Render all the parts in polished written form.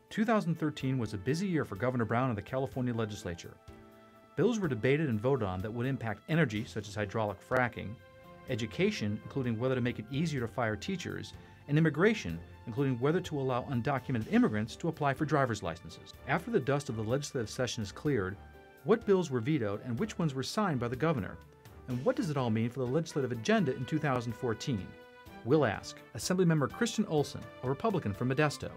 2013 was a busy year for Governor Brown and the California legislature. Bills were debated and voted on that would impact energy, such as hydraulic fracking, education, including whether to make it easier to fire teachers, and immigration, including whether to allow undocumented immigrants to apply for driver's licenses. After the dust of the legislative session is cleared, what bills were vetoed and which ones were signed by the governor? And what does it all mean for the legislative agenda in 2014? We'll ask Assemblymember Kristin Olsen, a Republican from Modesto,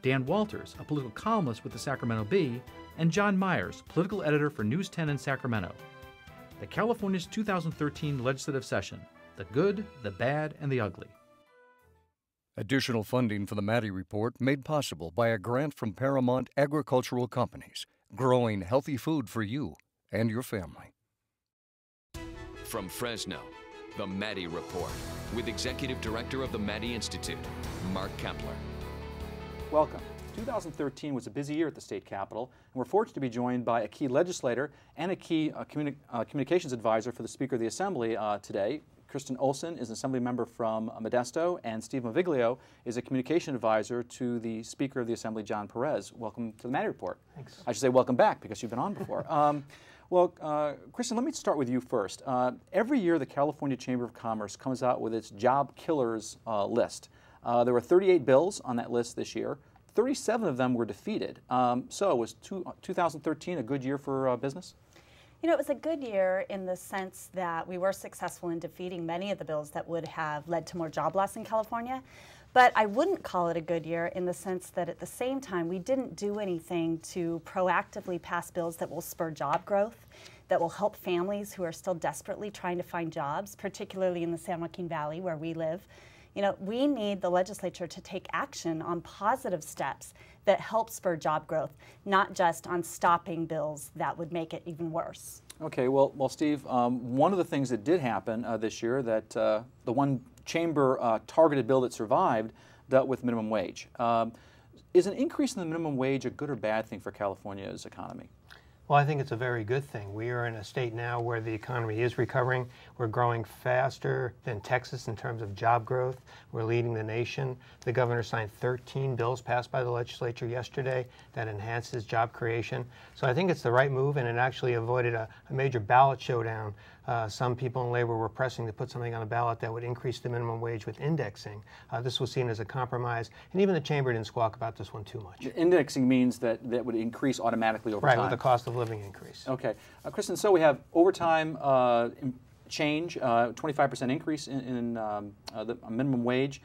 Dan Walters, a political columnist with the Sacramento Bee, and John Myers, political editor for News10 in Sacramento. The California's 2013 legislative session, the good, the bad, and the ugly. Additional funding for the Maddy Report made possible by a grant from Paramount Agricultural Companies, growing healthy food for you and your family. From Fresno, the Maddy Report, with Executive Director of the Maddy Institute, Mark Keppler. Welcome. 2013 was a busy year at the state capitol, and we're fortunate to be joined by a key legislator and a key communications advisor for the Speaker of the Assembly today. Kristin Olsen is an Assembly member from Modesto, and Steve Maviglio is a communication advisor to the Speaker of the Assembly, John Perez. Welcome to the Maddy Report. Thanks. I should say welcome back because you've been on before. Kristin, let me start with you first. Every year, the California Chamber of Commerce comes out with its job killers list. There were 38 bills on that list this year. 37 of them were defeated. So was 2013 a good year for business? You know, it was a good year in the sense that we were successful in defeating many of the bills that would have led to more job loss in California. But I wouldn't call it a good year in the sense that at the same time we didn't do anything to proactively pass bills that will spur job growth, that will help families who are still desperately trying to find jobs, particularly in the San Joaquin Valley where we live. You know, we need the legislature to take action on positive steps that help spur job growth, not just on stopping bills that would make it even worse. Okay, well, Steve, one of the things that did happen this year, that the one chamber targeted bill that survived dealt with minimum wage. Is an increase in the minimum wage a good or bad thing for California's economy? Well, I think it's a very good thing. We are in a state now where the economy is recovering. We're growing faster than Texas in terms of job growth. We're leading the nation. The governor signed 13 bills passed by the legislature yesterday that enhances job creation. So I think it's the right move, and it actually avoided a major ballot showdown. Some people in labor were pressing to put something on the ballot that would increase the minimum wage with indexing. This was seen as a compromise, and even the chamber didn't squawk about this one too much. Indexing means that would increase automatically over time. Right, with the cost of living increase. Okay. Kristin, so we have overtime change, 25% increase in the minimum wage.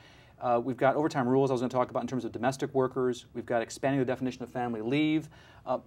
We've got overtime rules I was going to talk about in terms of domestic workers. We've got expanding the definition of family leave.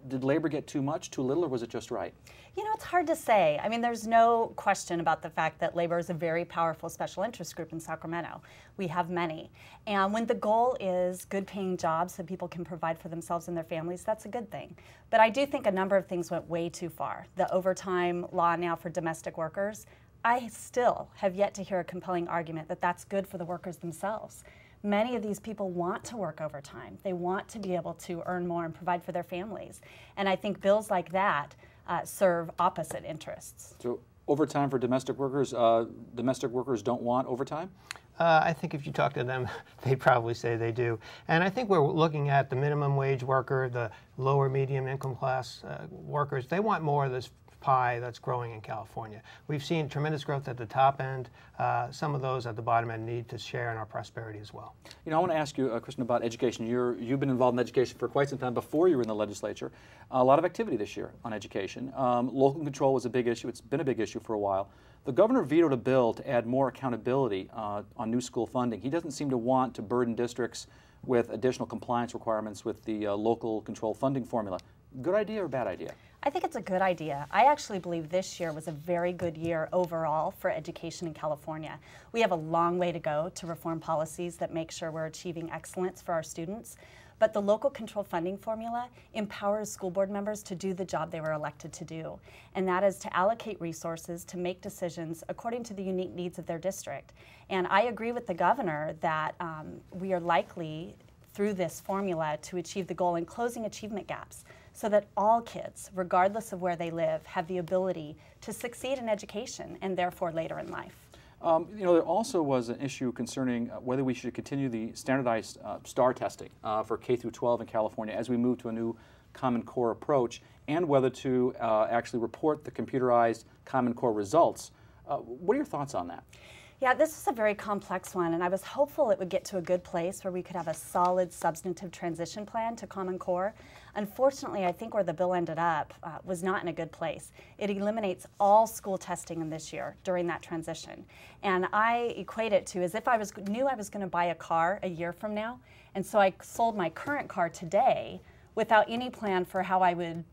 Did labor get too much, too little, or was it just right? You know, it's hard to say. I mean, there's no question about the fact that labor is a very powerful special interest group in Sacramento. We have many. And when the goal is good paying jobs so people can provide for themselves and their families, that's a good thing. But I do think a number of things went way too far. The overtime law now for domestic workers, I still have yet to hear a compelling argument that that's good for the workers themselves. Many of these people want to work overtime. They want to be able to earn more and provide for their families. And I think bills like that serve opposite interests. So overtime for domestic workers don't want overtime? I think if you talk to them, they'd probably say they do. And I think we're looking at the minimum wage worker, the lower medium income class workers. They want more of this pie that's growing in California. We've seen tremendous growth at the top end. Some of those at the bottom end need to share in our prosperity as well. You know, I want to ask you, Kristin, about education. You've been involved in education for quite some time before you were in the legislature. A lot of activity this year on education. Local control was a big issue. It's been a big issue for a while. The governor vetoed a bill to add more accountability on new school funding. He doesn't seem to want to burden districts with additional compliance requirements with the local control funding formula. Good idea or bad idea? I think it's a good idea. I actually believe this year was a very good year overall for education in California. We have a long way to go to reform policies that make sure we're achieving excellence for our students. But the local control funding formula empowers school board members to do the job they were elected to do. And that is to allocate resources to make decisions according to the unique needs of their district. And I agree with the governor that we are likely, through this formula, to achieve the goal in closing achievement gaps, so that all kids, regardless of where they live, have the ability to succeed in education and therefore later in life. You know, there also was an issue concerning whether we should continue the standardized STAR testing for K through 12 in California as we move to a new Common Core approach, and whether to actually report the computerized Common Core results. What are your thoughts on that? Yeah, this is a very complex one, and I was hopeful it would get to a good place where we could have a solid substantive transition plan to Common Core. Unfortunately, I think where the bill ended up was not in a good place. It eliminates all school testing in this year during that transition. And I equate it to as if I knew I was going to buy a car a year from now, and so I sold my current car today without any plan for how I would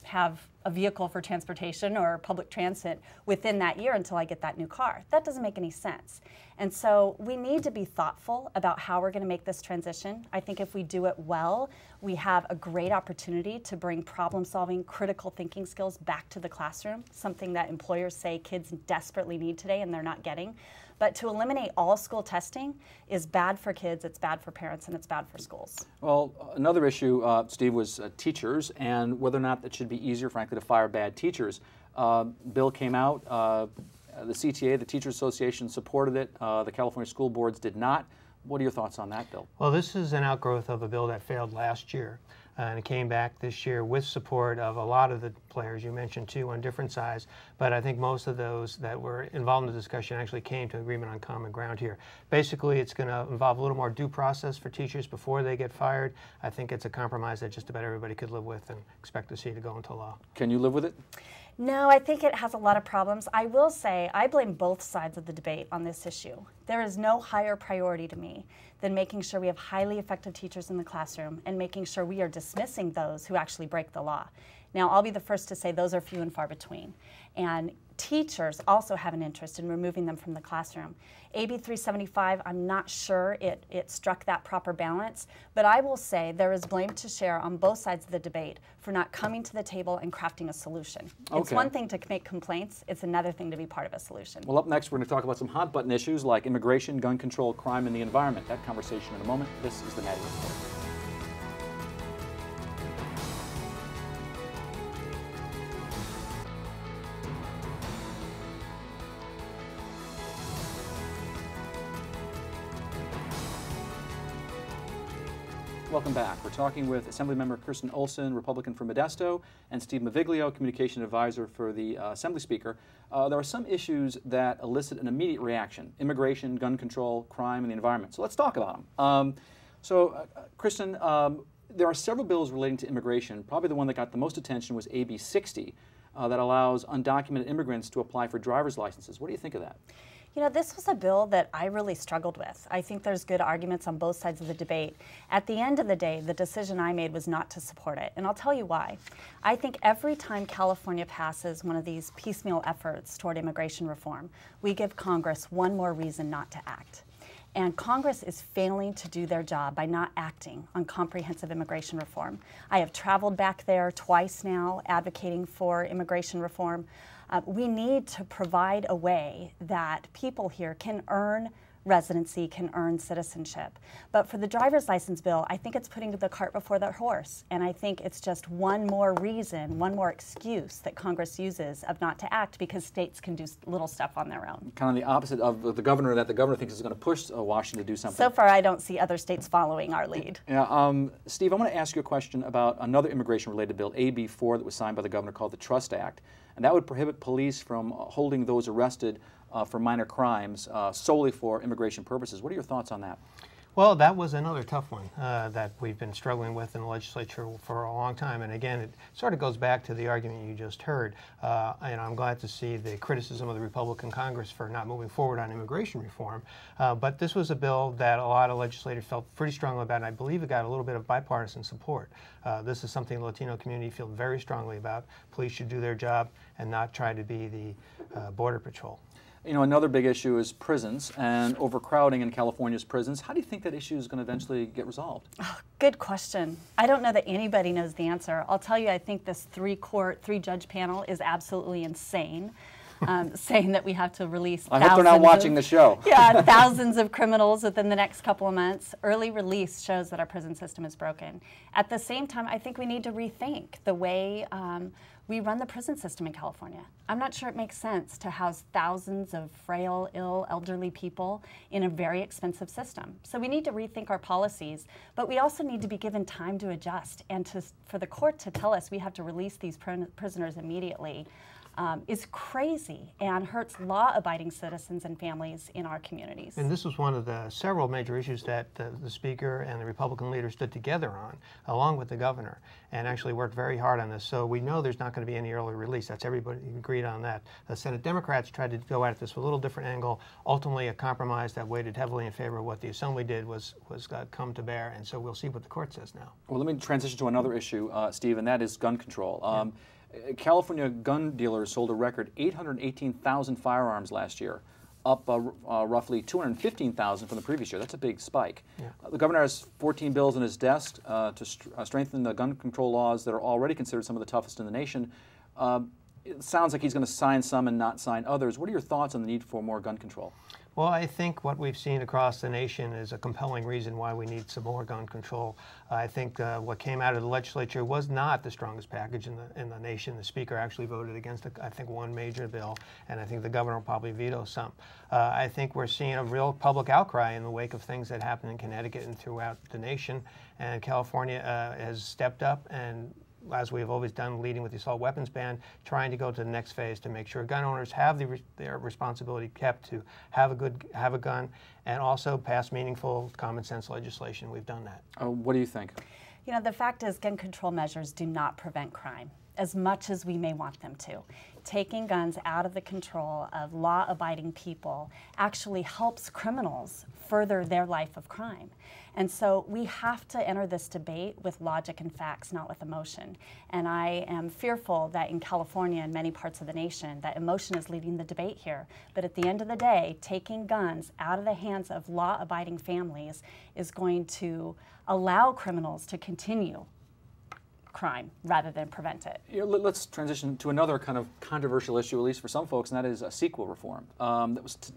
have a vehicle for transportation or public transit within that year until I get that new car. That doesn't make any sense. And so we need to be thoughtful about how we're going to make this transition. I think if we do it well, we have a great opportunity to bring problem-solving, critical thinking skills back to the classroom, something that employers say kids desperately need today and they're not getting. But to eliminate all school testing is bad for kids, it's bad for parents, and it's bad for schools. Well, another issue, Steve, was teachers and whether or not it should be easier, frankly, to fire bad teachers. Bill came out, the CTA, the Teachers Association, supported it. The California school boards did not. What are your thoughts on that bill? Well, this is an outgrowth of a bill that failed last year. And it came back this year with support of a lot of the players you mentioned too on different sides, but I think most of those that were involved in the discussion actually came to agreement on common ground here. Basically, it's going to involve a little more due process for teachers before they get fired. I think it's a compromise that just about everybody could live with and expect to see to go into law. Can you live with it? No, I think it has a lot of problems. I will say I blame both sides of the debate on this issue. There is no higher priority to me than making sure we have highly effective teachers in the classroom and making sure we are dismissing those who actually break the law. Now, I'll be the first to say those are few and far between. And teachers also have an interest in removing them from the classroom. AB 375, I'm not sure it struck that proper balance, but I will say there is blame to share on both sides of the debate for not coming to the table and crafting a solution. Okay. It's one thing to make complaints, it's another thing to be part of a solution. Well, up next, we're going to talk about some hot button issues like immigration, gun control, crime, and the environment. That conversation in a moment. This is the Maddy Report. Welcome back. We're talking with Assemblymember Kristin Olsen, Republican from Modesto, and Steve Maviglio, Communication Advisor for the Assembly Speaker. There are some issues that elicit an immediate reaction: immigration, gun control, crime, and the environment. So let's talk about them. Kristin, there are several bills relating to immigration. Probably the one that got the most attention was AB 60, that allows undocumented immigrants to apply for driver's licenses. What do you think of that? You know, this was a bill that I really struggled with. I think there's good arguments on both sides of the debate. At the end of the day, the decision I made was not to support it, and I'll tell you why. I think every time California passes one of these piecemeal efforts toward immigration reform, we give Congress one more reason not to act. And Congress is failing to do their job by not acting on comprehensive immigration reform. I have traveled back there twice now advocating for immigration reform. We need to provide a way that people here can earn residency, can earn citizenship. But for the driver's license bill, I think it's putting the cart before the horse. And I think it's just one more reason, one more excuse that Congress uses of not to act because states can do little stuff on their own. Kind of the opposite of the governor, that the governor thinks is going to push Washington to do something. So far, I don't see other states following our lead. Yeah, Steve, I want to ask you a question about another immigration-related bill, AB 4, that was signed by the governor called the Trust Act. And that would prohibit police from holding those arrested for minor crimes solely for immigration purposes. What are your thoughts on that? Well, that was another tough one that we've been struggling with in the legislature for a long time. And again, it sort of goes back to the argument you just heard. And I'm glad to see the criticism of the Republican Congress for not moving forward on immigration reform. But this was a bill that a lot of legislators felt pretty strongly about, and I believe it got a little bit of bipartisan support. This is something the Latino community feel very strongly about. Police should do their job and not try to be the Border Patrol. You know, another big issue is prisons and overcrowding in California's prisons. How do you think that issue is going to eventually get resolved? Oh, good question. I don't know that anybody knows the answer. I'll tell you, I think this three-judge panel is absolutely insane. saying that we have to release I hope they're not watching the show. Yeah, thousands of criminals within the next couple of months. Early release shows that our prison system is broken. At the same time, I think we need to rethink the way we run the prison system in California. I'm not sure it makes sense to house thousands of frail, ill, elderly people in a very expensive system. So we need to rethink our policies, but we also need to be given time to adjust, and for the court to tell us we have to release these prisoners immediately is crazy and hurts law-abiding citizens and families in our communities. And this was one of the several major issues that the Speaker and the Republican leader stood together on, along with the governor, and actually worked very hard on this. So we know there's not going to be any early release. That's everybody agreed on that. The Senate Democrats tried to go at this with a little different angle. Ultimately, a compromise that weighted heavily in favor of what the Assembly did was come to bear, and so we'll see what the court says now. Well, let me transition to another issue, Steve, and that is gun control. California gun dealers sold a record 818,000 firearms last year, up roughly 215,000 from the previous year. That's a big spike. Yeah. The governor has 14 bills on his desk to strengthen the gun control laws that are already considered some of the toughest in the nation. It sounds like he's going to sign some and not sign others. What are your thoughts on the need for more gun control? Well, I think what we've seen across the nation is a compelling reason why we need some more gun control. I think what came out of the legislature was not the strongest package in the nation. The Speaker actually voted against, I think, one major bill, and I think the governor will probably veto some. I think we're seeing a real public outcry in the wake of things that happened in Connecticut and throughout the nation, and California has stepped up and, as we have always done, leading with the assault weapons ban, trying to go to the next phase to make sure gun owners have their responsibility kept to have a gun, and also pass meaningful common sense legislation. We've done that. What do you think? You know, the fact is gun control measures do not prevent crime as much as we may want them to. Taking guns out of the control of law-abiding people actually helps criminals further their life of crime. And so we have to enter this debate with logic and facts, not with emotion. And I am fearful that in California and many parts of the nation, that emotion is leading the debate here. But at the end of the day, taking guns out of the hands of law-abiding families is going to allow criminals to continue crime rather than prevent it. Let's transition to another kind of controversial issue, at least for some folks, and that is CEQA reform.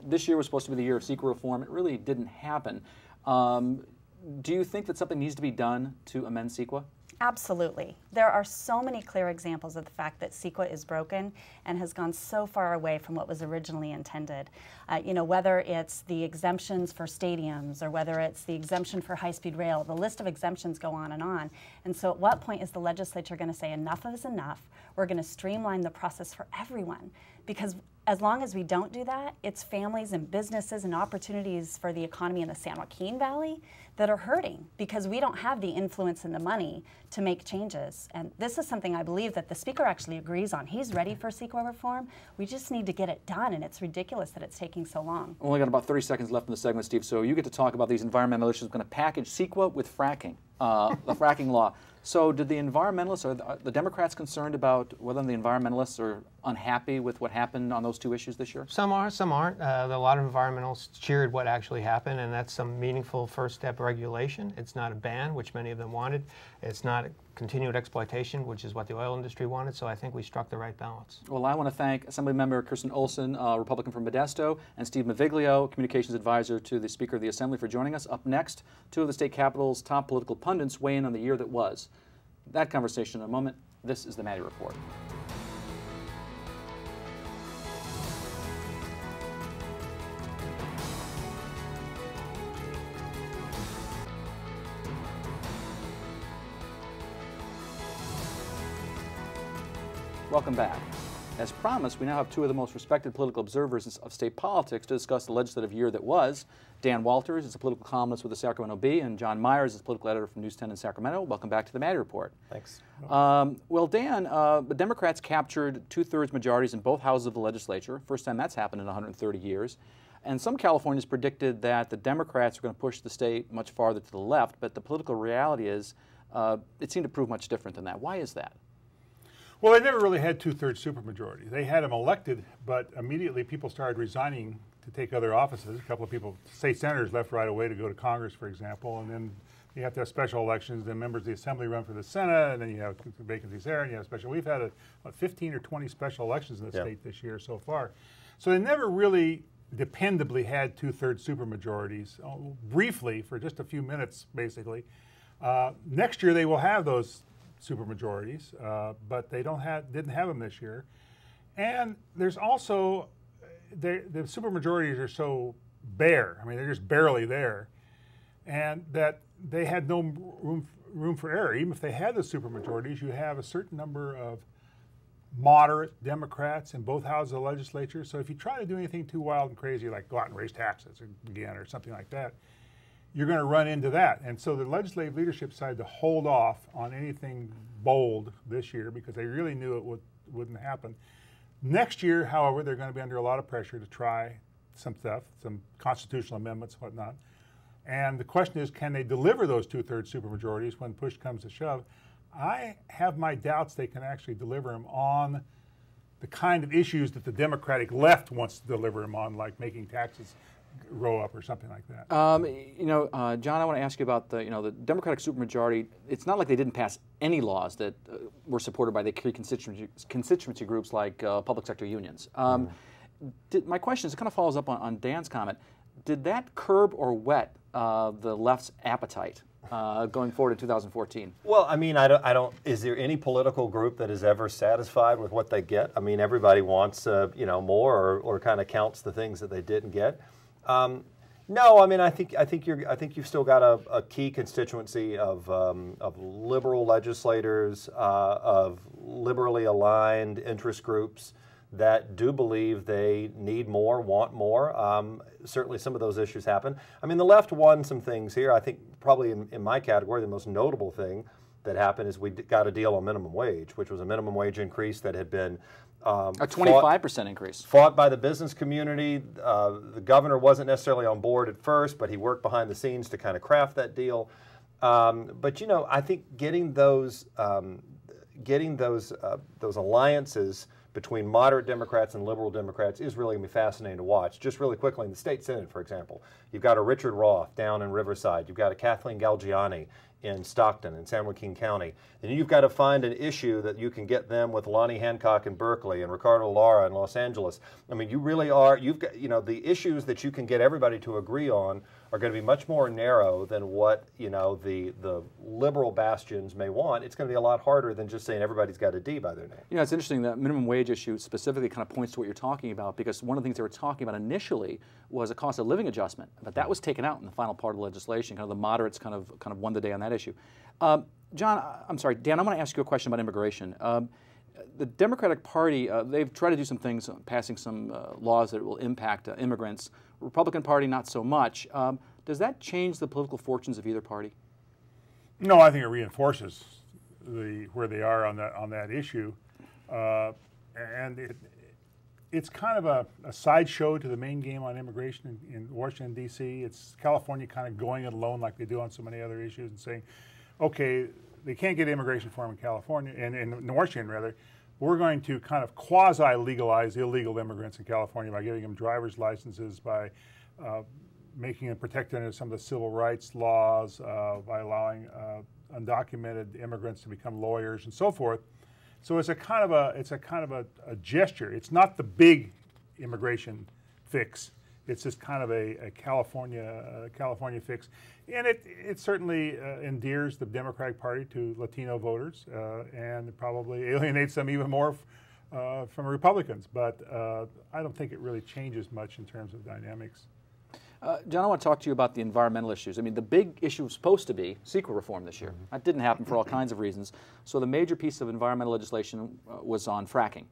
This year was supposed to be the year of CEQA reform. It really didn't happen. Do you think that something needs to be done to amend CEQA? Absolutely. There are so many clear examples of the fact that CEQA is broken and has gone so far away from what was originally intended. You know, whether it's the exemptions for stadiums or whether it's the exemption for high-speed rail, the list of exemptions go on. And so at what point is the legislature going to say enough is enough? We're going to streamline the process for everyone. Because as long as we don't do that, it's families and businesses and opportunities for the economy in the San Joaquin Valley that are hurting because we don't have the influence and the money to make changes. And this is something I believe that the Speaker actually agrees on. He's ready for CEQA reform. We just need to get it done, and it's ridiculous that it's taking so long. Only got about 30 seconds left in the segment, Steve, so you get to talk about these environmental issues. We're going to package CEQA with fracking, the fracking law. So did the environmentalists, are the Democrats concerned about whether the environmentalists are unhappy with what happened on those two issues this year? Some are, some aren't. A lot of environmentalists cheered what actually happened, and that's some meaningful first step regulation. It's not a ban, which many of them wanted. It's not continued exploitation, which is what the oil industry wanted, so I think we struck the right balance. Well, I want to thank Assemblymember Kristin Olsen, Republican from Modesto, and Steve Maviglio, Communications Advisor to the Speaker of the Assembly, for joining us. Up next, two of the state capital's top political pundits weigh in on the year that was. That conversation in a moment. This is the Maddy Report. Welcome back. As promised, we now have two of the most respected political observers of state politics to discuss the legislative year that was. Dan Walters is a political columnist with the Sacramento Bee, and John Myers is a political editor from News10 in Sacramento. Welcome back to the Maddy Report. Thanks. Well, Dan, the Democrats captured two-thirds majorities in both houses of the legislature. First time that's happened in 130 years. And some Californians predicted that the Democrats were going to push the state much farther to the left, but the political reality is it seemed to prove much different than that. Why is that? Well, they never really had two-thirds supermajority. They had them elected, but immediately people started resigning to take other offices. A couple of people, state senators, left right away to go to Congress, for example, and then You have to have special elections, then members of the Assembly run for the Senate, and then you have vacancies there, and you have special. We've had 15 or 20 special elections in the state this year so far. So they never really dependably had 2/3 supermajorities, briefly for just a few minutes, basically. Next year they will have those supermajorities, but they didn't have them this year. And there's also, the supermajorities are so bare, I mean, they're just barely there, and that they had no room for error. Even if they had the supermajorities, you have a certain number of moderate Democrats in both houses of the legislature. So if you try to do anything too wild and crazy, like go out and raise taxes again or something like that, you're going to run into that. And so the legislative leadership decided to hold off on anything bold this year because they really knew it wouldn't happen. Next year, however, they're going to be under a lot of pressure to try some stuff, some constitutional amendments, whatnot. And the question is, can they deliver those 2/3 supermajorities when push comes to shove? I have my doubts they can actually deliver them on the kind of issues that the Democratic left wants to deliver them on, like making taxes grow up or something like that. John, I want to ask you about the Democratic supermajority. It's not like they didn't pass any laws that were supported by the key constituency groups like public sector unions. My question is, it kind of follows up on Dan's comment. Did that curb or whet the left's appetite going forward in 2014? Well, I mean, I don't. Is there any political group that is ever satisfied with what they get? I mean, everybody wants, more, or kind of counts the things that they didn't get. No, I mean, I think you've still got a key constituency of liberal legislators, of liberally aligned interest groups that do believe they need more, want more. Certainly some of those issues happen. I mean, the left won some things here. I think probably in my category, the most notable thing that happened is we got a deal on minimum wage, which was a minimum wage increase that had been a 25% increase. Fought by the business community. The governor wasn't necessarily on board at first, but he worked behind the scenes to kind of craft that deal. But I think getting those alliances between moderate Democrats and liberal Democrats is really going to be fascinating to watch. Just really quickly, in the state Senate, for example, you've got a Richard Roth down in Riverside. You've got a Kathleen Galgiani in Stockton in San Joaquin County. And you've got to find an issue that you can get them with Lonnie Hancock in Berkeley and Ricardo Lara in Los Angeles. I mean, you really are, you've got, the issues that you can get everybody to agree on are going to be much more narrow than what, the liberal bastions may want. It's going to be a lot harder than just saying everybody's got a D by their name. It's interesting that minimum wage issue specifically kind of points to what you're talking about, because one of the things they were talking about initially was a cost of living adjustment, but that was taken out in the final part of the legislation. Kind of the moderates kind of won the day on that issue. Dan, I want to ask you a question about immigration. The Democratic Party, they've tried to do some things, passing some laws that will impact immigrants. Republican Party, not so much. Does that change the political fortunes of either party? No, I think it reinforces where they are on that issue, and it's kind of a sideshow to the main game on immigration in Washington, D.C. It's California kind of going it alone like they do on so many other issues and saying, okay, they can't get immigration reform in California, and in Washington rather. We're going to kind of quasi-legalize illegal immigrants in California by giving them driver's licenses, by making them protected under some of the civil rights laws, by allowing undocumented immigrants to become lawyers and so forth. So it's a kind of a gesture. It's not the big immigration fix. It's just kind of a California fix, and it certainly endears the Democratic Party to Latino voters, and probably alienates them even more from Republicans. But I don't think it really changes much in terms of dynamics. John, I want to talk to you about the environmental issues. I mean, the big issue was supposed to be CEQA reform this year. That didn't happen for all kinds of reasons. So the major piece of environmental legislation was on fracking.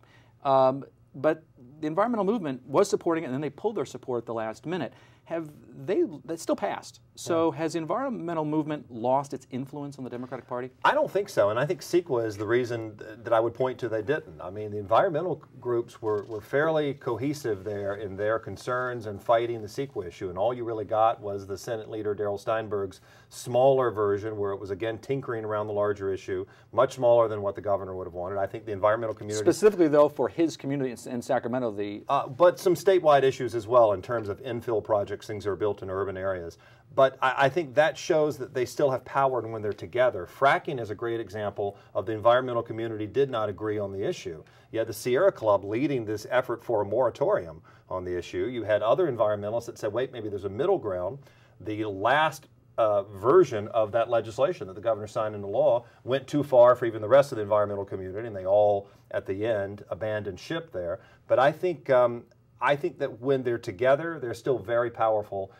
But the environmental movement was supporting it, and then they pulled their support at the last minute. That still passed. So has the environmental movement lost its influence on the Democratic Party? I don't think so, and I think CEQA is the reason that I would point to they didn't. I mean, the environmental groups were fairly cohesive there in their concerns and fighting the CEQA issue, and all you really got was the Senate leader, Darrell Steinberg's smaller version, where it was, again, tinkering around the larger issue, much smaller than what the governor would have wanted. I think the environmental community... Specifically, though, for his community in Sacramento, but some statewide issues as well in terms of infill projects projects, things that are built in urban areas. But I think that shows that they still have power when they're together. Fracking is a great example of the environmental community did not agree on the issue. You had the Sierra Club leading this effort for a moratorium on the issue. You had other environmentalists that said, wait, maybe there's a middle ground. The last version of that legislation that the governor signed into law went too far for even the rest of the environmental community, and they all, at the end, abandoned ship there. But I think that when they're together, they're still very powerful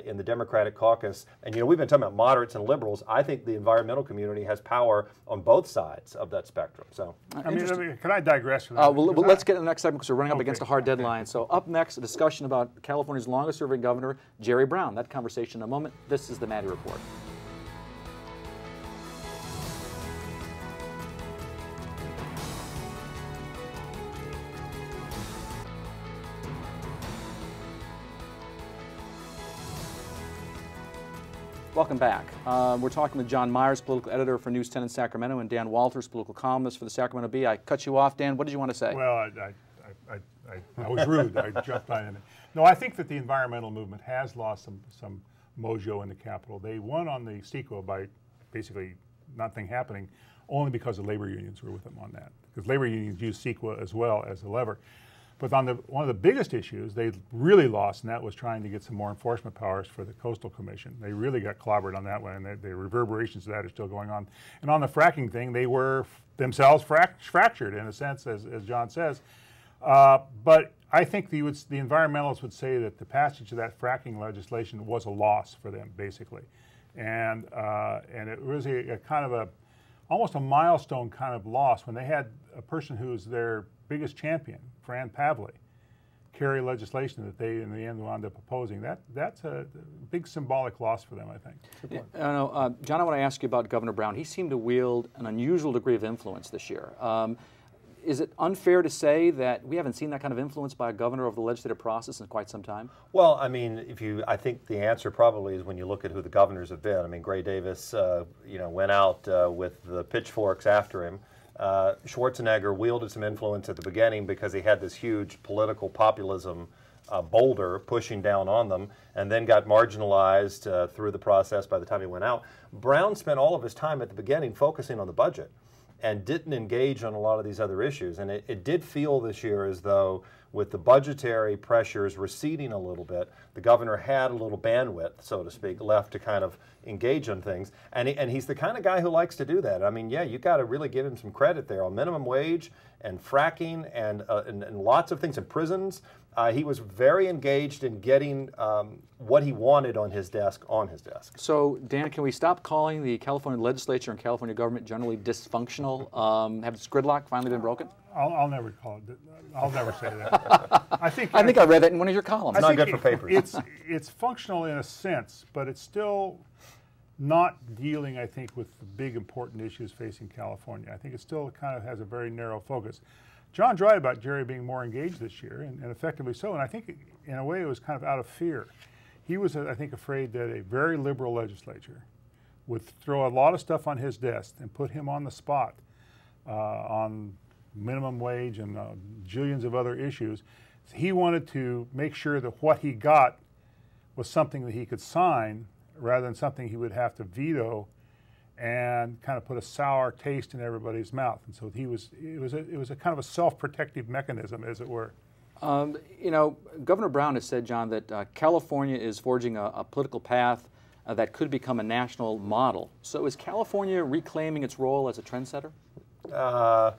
in the Democratic caucus. And, you know, we've been talking about moderates and liberals. I think the environmental community has power on both sides of that spectrum. So, I mean, can I digress for that? Well, let's get to the next segment because we're running up against a hard deadline. So up next, a discussion about California's longest-serving governor, Jerry Brown. That conversation in a moment. This is the Maddy Report. Welcome back. We're talking with John Myers, political editor for News10 in Sacramento, and Dan Walters, political columnist for the Sacramento Bee. I cut you off, Dan. What did you want to say? Well, I was rude. I jumped right in. No, I think that the environmental movement has lost some mojo in the Capitol. They won on the CEQA by basically nothing happening, only because the labor unions were with them on that. Because labor unions use CEQA as well as a lever. But on one of the biggest issues they really lost, and that was trying to get some more enforcement powers for the Coastal Commission. They really got clobbered on that one, and the reverberations of that are still going on. And on the fracking thing, they were themselves fractured in a sense, as John says. But I think the environmentalists would say that the passage of that fracking legislation was a loss for them, basically. And it was a kind of almost a milestone kind of loss when they had a person who was their biggest champion, Fran Pavley, carry legislation that they in the end wound up opposing. That's a big symbolic loss for them, I think. Yeah. John, I want to ask you about Governor Brown. He seemed to wield an unusual degree of influence this year. Is it unfair to say that we haven't seen that kind of influence by a governor over the legislative process in quite some time? Well, I mean, I think the answer probably is when you look at who the governors have been. I mean, Gray Davis, went out with the pitchforks after him. Schwarzenegger wielded some influence at the beginning because he had this huge political populism boulder pushing down on them, and then got marginalized through the process by the time he went out. Brown spent all of his time at the beginning focusing on the budget and didn't engage on a lot of these other issues. And it did feel this year as though with the budgetary pressures receding a little bit, the governor had a little bandwidth, so to speak, left to kind of engage on things. And he's the kind of guy who likes to do that. I mean, yeah, you got to really give him some credit there on minimum wage and fracking and lots of things in prisons. He was very engaged in getting what he wanted on his desk. So, Dan, can we stop calling the California legislature and California government generally dysfunctional? Have gridlock finally been broken? I'll never call it. I'll never say that. I think I read that in one of your columns. It's not good for papers. It's functional in a sense, but it's still not dealing, I think, with the big important issues facing California. I think it still kind of has a very narrow focus. John's right about Jerry being more engaged this year, and effectively so. And I think, in a way, it was kind of out of fear. He was, I think, afraid that a very liberal legislature would throw a lot of stuff on his desk and put him on the spot on minimum wage and jillions of other issues. He wanted to make sure that what he got was something that he could sign rather than something he would have to veto and kind of put a sour taste in everybody's mouth. And so it was a kind of a self-protective mechanism, as it were. Governor Brown has said, John, that California is forging a political path that could become a national model. So is California reclaiming its role as a trendsetter? Well,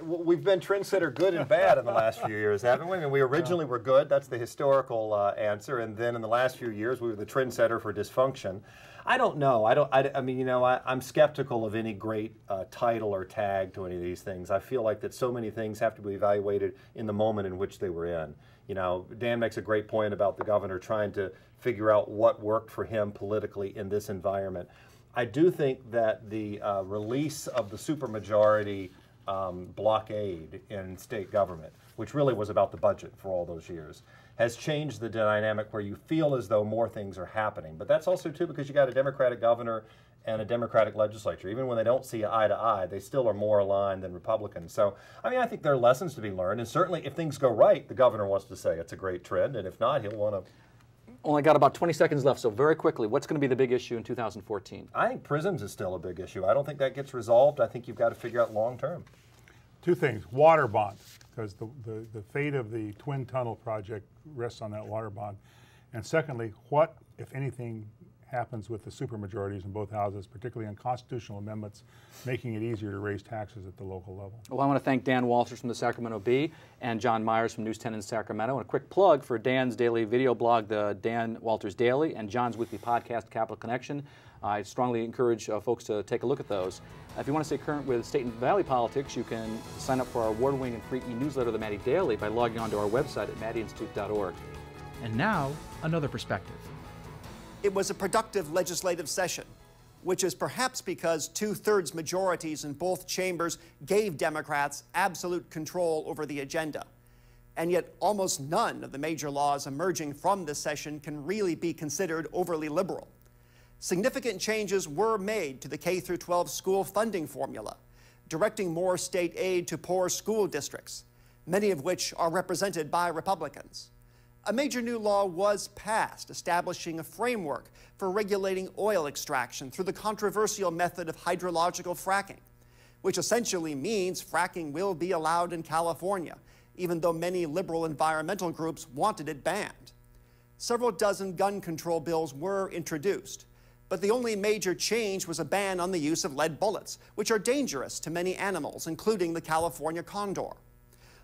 we've been trendsetter good and bad in the last few years, haven't we? I mean, we originally were good. That's the historical answer. And then in the last few years, we were the trendsetter for dysfunction. I don't know. I'm skeptical of any great title or tag to any of these things. I feel like that so many things have to be evaluated in the moment in which they were in. Dan makes a great point about the governor trying to figure out what worked for him politically in this environment. I do think that the release of the supermajority blockade in state government, which really was about the budget for all those years, has changed the dynamic where you feel as though more things are happening. But that's also, too, because you got a Democratic governor and a Democratic legislature. Even when they don't see eye to eye, they still are more aligned than Republicans. So, I mean, I think there are lessons to be learned, and certainly if things go right, the governor wants to say it's a great trend, and if not, he'll want to. Only got about 20 seconds left, so very quickly, what's going to be the big issue in 2014? I think prisons is still a big issue. I don't think that gets resolved. I think you've got to figure out long term. Two things: water bonds, because the fate of the Twin Tunnel project rests on that water bond. And secondly, what, if anything, happens with the supermajorities in both houses, particularly on constitutional amendments, making it easier to raise taxes at the local level. Well, I want to thank Dan Walters from the Sacramento Bee and John Myers from News 10 in Sacramento. And a quick plug for Dan's daily video blog, the Dan Walters Daily, and John's weekly podcast, Capital Connection. I strongly encourage folks to take a look at those. If you want to stay current with state and valley politics, you can sign up for our award-winning and free e-newsletter, the Maddy Daily, by logging on to our website at maddyinstitute.org. And now, another perspective. It was a productive legislative session, which is perhaps because 2/3 majorities in both chambers gave Democrats absolute control over the agenda. And yet almost none of the major laws emerging from this session can really be considered overly liberal. Significant changes were made to the K-12 school funding formula, directing more state aid to poor school districts, many of which are represented by Republicans. A major new law was passed establishing a framework for regulating oil extraction through the controversial method of hydrological fracking, which essentially means fracking will be allowed in California, even though many liberal environmental groups wanted it banned. Several dozen gun control bills were introduced, but the only major change was a ban on the use of lead bullets, which are dangerous to many animals, including the California condor.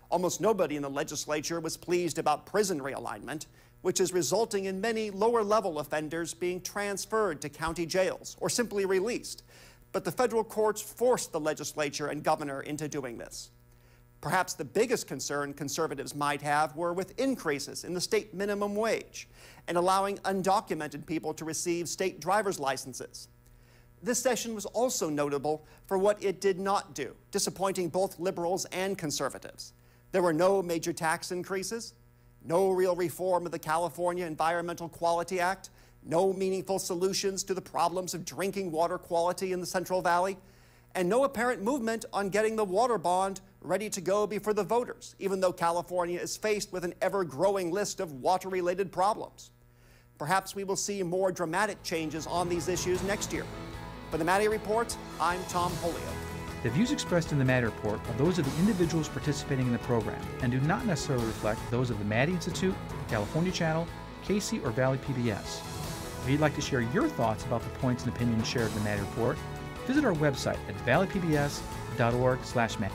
Almost nobody in the legislature was pleased about prison realignment, which is resulting in many lower-level offenders being transferred to county jails or simply released. But the federal courts forced the legislature and governor into doing this. Perhaps the biggest concern conservatives might have were with increases in the state minimum wage and allowing undocumented people to receive state driver's licenses. This session was also notable for what it did not do, disappointing both liberals and conservatives. There were no major tax increases, no real reform of the California Environmental Quality Act, no meaningful solutions to the problems of drinking water quality in the Central Valley, and no apparent movement on getting the water bond ready to go before the voters, even though California is faced with an ever-growing list of water-related problems. Perhaps we will see more dramatic changes on these issues next year. For the Maddy Report, I'm Tom Holyoke. The views expressed in the Maddy Report are those of the individuals participating in the program and do not necessarily reflect those of the Maddy Institute, the California Channel, Casey, or Valley PBS. If you'd like to share your thoughts about the points and opinions shared in the Maddy Report, visit our website at valleypbs.org/Maddy.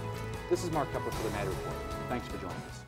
This is Mark Keppler for the Maddy Report. Thanks for joining us.